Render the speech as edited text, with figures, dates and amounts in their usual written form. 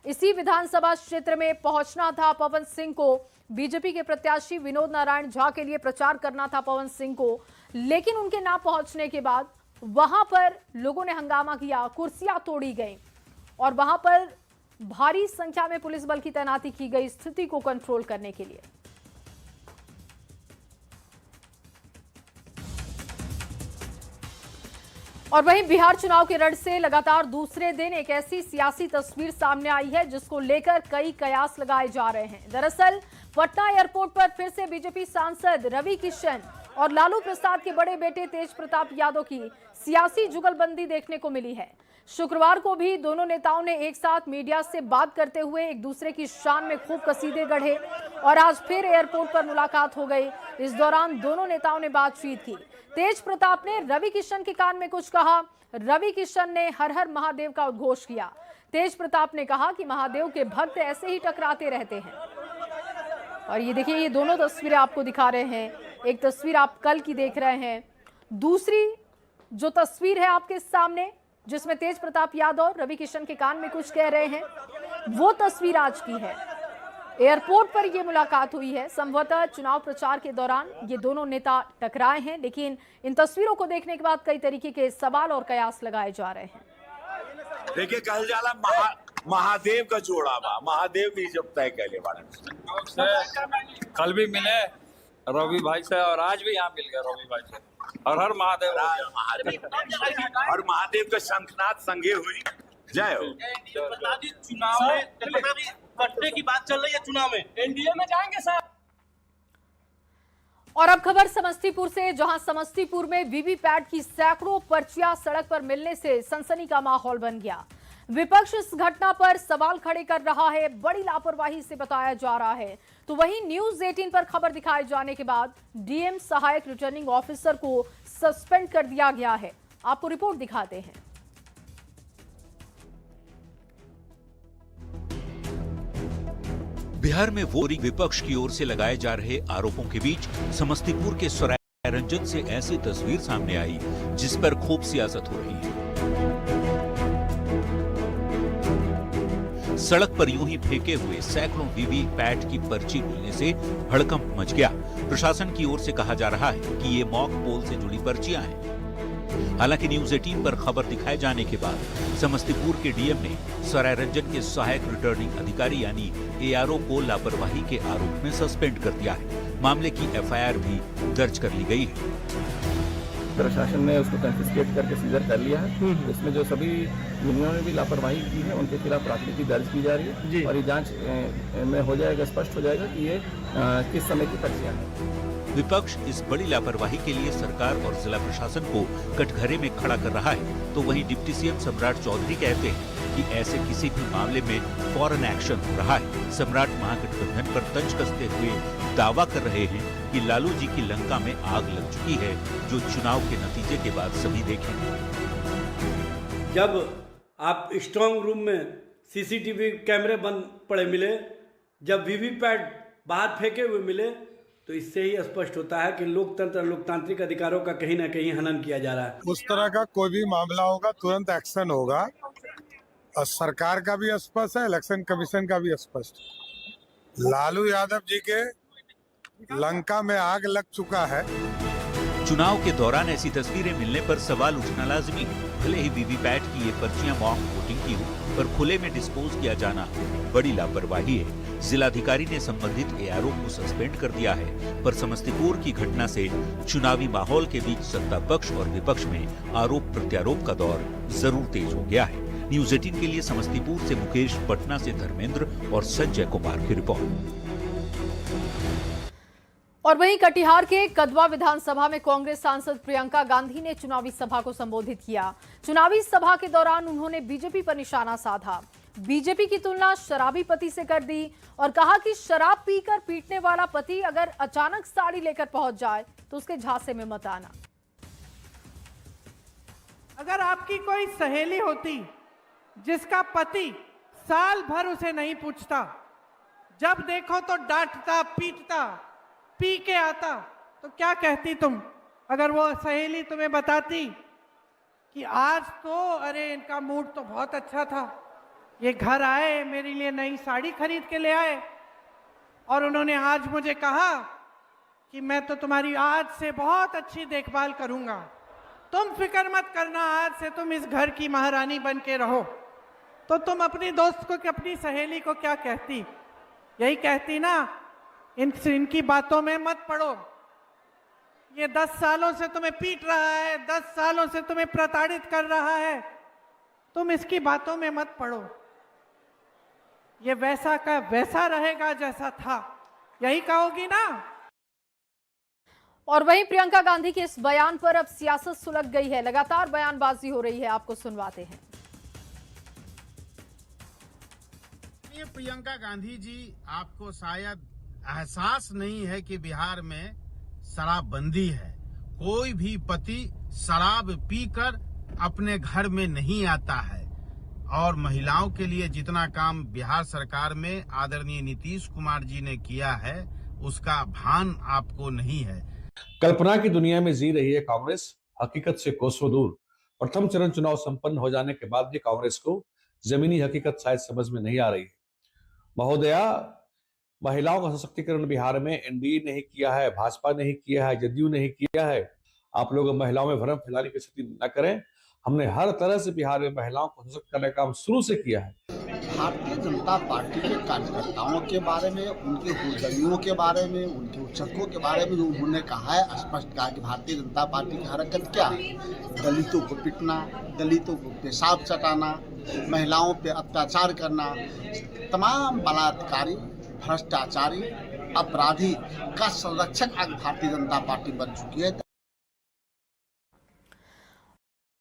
इसी विधानसभा क्षेत्र में पहुंचना था पवन सिंह को। बीजेपी के प्रत्याशी विनोद नारायण झा के लिए प्रचार करना था पवन सिंह को, लेकिन उनके ना पहुंचने के बाद वहां पर लोगों ने हंगामा किया, कुर्सियां तोड़ी गई और वहां पर भारी संख्या में पुलिस बल की तैनाती की गई स्थिति को कंट्रोल करने के लिए। और वहीं बिहार चुनाव के रण से लगातार दूसरे दिन एक ऐसी सियासी तस्वीर सामने आई है जिसको लेकर कई कयास लगाए जा रहे हैं। दरअसल पटना एयरपोर्ट पर फिर से बीजेपी सांसद रवि किशन और लालू प्रसाद के बड़े बेटे तेज प्रताप यादव की सियासी जुगलबंदी देखने को मिली है। शुक्रवार को भी दोनों नेताओं ने एक साथ मीडिया से बात करते हुए एक दूसरे की शान में खूब कसीदे गढ़े और आज फिर एयरपोर्ट पर मुलाकात हो गई। इस दौरान दोनों नेताओं ने बातचीत की। तेज प्रताप ने रवि किशन के कान में कुछ कहा, रवि किशन ने हर हर महादेव का उद्घोष किया। तेज प्रताप ने कहा कि महादेव के भक्त ऐसे ही टकराते रहते हैं। और ये देखिए, ये दोनों तस्वीरें आपको दिखा रहे हैं। एक तस्वीर आप कल की देख रहे हैं, दूसरी जो तस्वीर है आपके सामने जिसमें तेज प्रताप यादव रवि किशन के कान में कुछ कह रहे हैं, वो तस्वीर आज की है। एयरपोर्ट पर यह मुलाकात हुई है। संभवतः चुनाव प्रचार के दौरान ये दोनों नेता टकराए हैं, लेकिन इन तस्वीरों को देखने के बाद कई तरीके के सवाल और कयास लगाए जा रहे हैं। देखिए, कहल जाला महादेव का जोड़ा बा, महादेव की जब तय कहले बाड़े। कल भी मिले रवि भाई से और आज भी यहाँ मिल गए रवि भाई से। और हर महादेव और महादेव का शंखनाद संगे हुई जय हो। चुनाव में कटने की बात चल रही है, चुनाव में एनडीए में जाएंगे सर। और अब खबर समस्तीपुर से, जहां समस्तीपुर में वीवीपैट की सैकड़ों पर्चियां सड़क पर मिलने से सनसनी का माहौल बन गया। विपक्ष इस घटना पर सवाल खड़े कर रहा है, बड़ी लापरवाही से बताया जा रहा है। तो वहीं न्यूज 18 पर खबर दिखाए जाने के बाद डीएम सहायक रिटर्निंग ऑफिसर को सस्पेंड कर दिया गया है। आपको रिपोर्ट दिखाते हैं। बिहार में वोरी विपक्ष की ओर से लगाए जा रहे आरोपों के बीच समस्तीपुर के सरायरंजन से ऐसी तस्वीर सामने आई जिस पर खूब सियासत हो रही है। सड़क पर यूं ही फेंके हुए सैकड़ों वीवीपैट की पर्ची मिलने से हड़कंप मच गया। प्रशासन की ओर से कहा जा रहा है कि ये मॉक पोल से जुड़ी पर्चियां हैं। हालांकि न्यूज 18 पर खबर दिखाए जाने के बाद समस्तीपुर के डीएम ने सरायरंजन के सहायक रिटर्निंग अधिकारी यानी एआरओ को लापरवाही के आरोप में सस्पेंड कर दिया है। मामले की एफआईआर भी दर्ज कर ली गई है। प्रशासन ने उसको कन्फिस्केट करके सीजर कर लिया है। इसमें जो सभी जिन्होंने भी लापरवाही की है उनके खिलाफ प्राथमिकी दर्ज की जा रही है और ये जांच में हो जाएगा, स्पष्ट हो जाएगा कि ये किस समय की पर्चियां हैं। विपक्ष इस बड़ी लापरवाही के लिए सरकार और जिला प्रशासन को कटघरे में खड़ा कर रहा है, तो वहीं डिप्टी सीएम सम्राट चौधरी कहते हैं कि ऐसे किसी भी मामले में फौरन एक्शन हो रहा है। सम्राट महागठबंधन पर तंज कसते हुए दावा कर रहे हैं कि लालू जी की लंका में आग लग चुकी है, जो चुनाव के नतीजे के बाद सभी देखेंगे। जब आप स्ट्रांग रूम में सीसीटीवी कैमरे बंद पड़े मिले, जब वीवीपैट बाहर फेंके हुए मिले, तो इससे ही स्पष्ट होता है कि लोकतंत्र लोकतांत्रिक अधिकारों का कहीं ना कहीं हनन किया जा रहा है। उस तरह का कोई भी मामला होगा तुरंत एक्शन होगा और सरकार का भी स्पष्ट है, इलेक्शन कमीशन का भी स्पष्ट है। लालू यादव जी के लंका में आग लग चुका है। चुनाव के दौरान ऐसी तस्वीरें मिलने पर सवाल उठना लाजमी है। भले ही वीवीपैट की ये पर्चियां मॉक वोटिंग की हो, पर खुले में डिस्पोज किया जाना बड़ी लापरवाही है। जिलाधिकारी ने संबंधित एआरओ को सस्पेंड कर दिया है, पर समस्तीपुर की घटना से चुनावी माहौल के बीच सत्ता पक्ष और विपक्ष में आरोप प्रत्यारोप का दौर जरूर तेज हो गया है। न्यूज 18 के लिए समस्तीपुर से मुकेश, पटना से धर्मेंद्र और संजय कुमार की रिपोर्ट। और वहीं कटिहार के कदवा विधानसभा में कांग्रेस सांसद प्रियंका गांधी ने चुनावी सभा को संबोधित किया। चुनावी सभा के दौरान उन्होंने बीजेपी पर निशाना साधा, बीजेपी की तुलना शराबी पति से कर दी और कहा कि शराब पीकर पीटने वाला पति अगर अचानक साड़ी लेकर पहुंच जाए तो उसके झांसे में मत आना। अगर आपकी कोई सहेली होती जिसका पति साल भर उसे नहीं पूछता, जब देखो तो डांटता पीटता, पी के आता, तो क्या कहती तुम? अगर वो सहेली तुम्हें बताती कि आज तो अरे इनका मूड तो बहुत अच्छा था, ये घर आए, मेरे लिए नई साड़ी खरीद के ले आए और उन्होंने आज मुझे कहा कि मैं तो तुम्हारी आज से बहुत अच्छी देखभाल करूंगा, तुम फिक्र मत करना, आज से तुम इस घर की महारानी बन के रहो। तो तुम अपनी दोस्त को, अपनी सहेली को क्या कहती? यही कहती ना, इनकी बातों में मत पड़ो, ये 10 सालों से तुम्हें पीट रहा है, 10 सालों से तुम्हें प्रताड़ित कर रहा है, तुम इसकी बातों में मत पड़ो, ये वैसा का वैसा रहेगा जैसा था, यही कहोगी ना? और वहीं प्रियंका गांधी के इस बयान पर अब सियासत सुलग गई है, लगातार बयानबाजी हो रही है, आपको सुनवाते हैं। प्रियंका गांधी जी, आपको शायद एहसास नहीं है कि बिहार में शराबबंदी है। कोई भी पति शराब पीकर अपने घर में नहीं आता है और महिलाओं के लिए जितना काम बिहार सरकार में आदरणीय नीतीश कुमार जी ने किया है उसका भान आपको नहीं है। कल्पना की दुनिया में जी रही है कांग्रेस, हकीकत से कोसों दूर। प्रथम चरण चुनाव संपन्न हो जाने के बाद भी कांग्रेस को जमीनी हकीकत शायद समझ में नहीं आ रही है। महोदया, महिलाओं का सशक्तिकरण बिहार में एनडीए नहीं किया है, भाजपा नहीं किया है, जदयू नहीं किया है। आप लोग महिलाओं में भ्रम फैलाने की स्थिति न करें। हमने हर तरह से बिहार में महिलाओं को सशक्त करने का काम शुरू से किया है। भारतीय जनता पार्टी के कार्यकर्ताओं के बारे में, उनके हुलदड़ियों के बारे में, उनके उच्चकों के बारे में जो उन्होंने कहा है, स्पष्ट कहा कि भारतीय जनता पार्टी की हरकत क्या है? दलितों को पिटना, दलितों को पेशाब चटाना, महिलाओं पे अत्याचार करना, तमाम बलात्कारी, भ्रष्टाचारी, अपराधी का संरक्षक आज भारतीय जनता पार्टी बन चुकी है।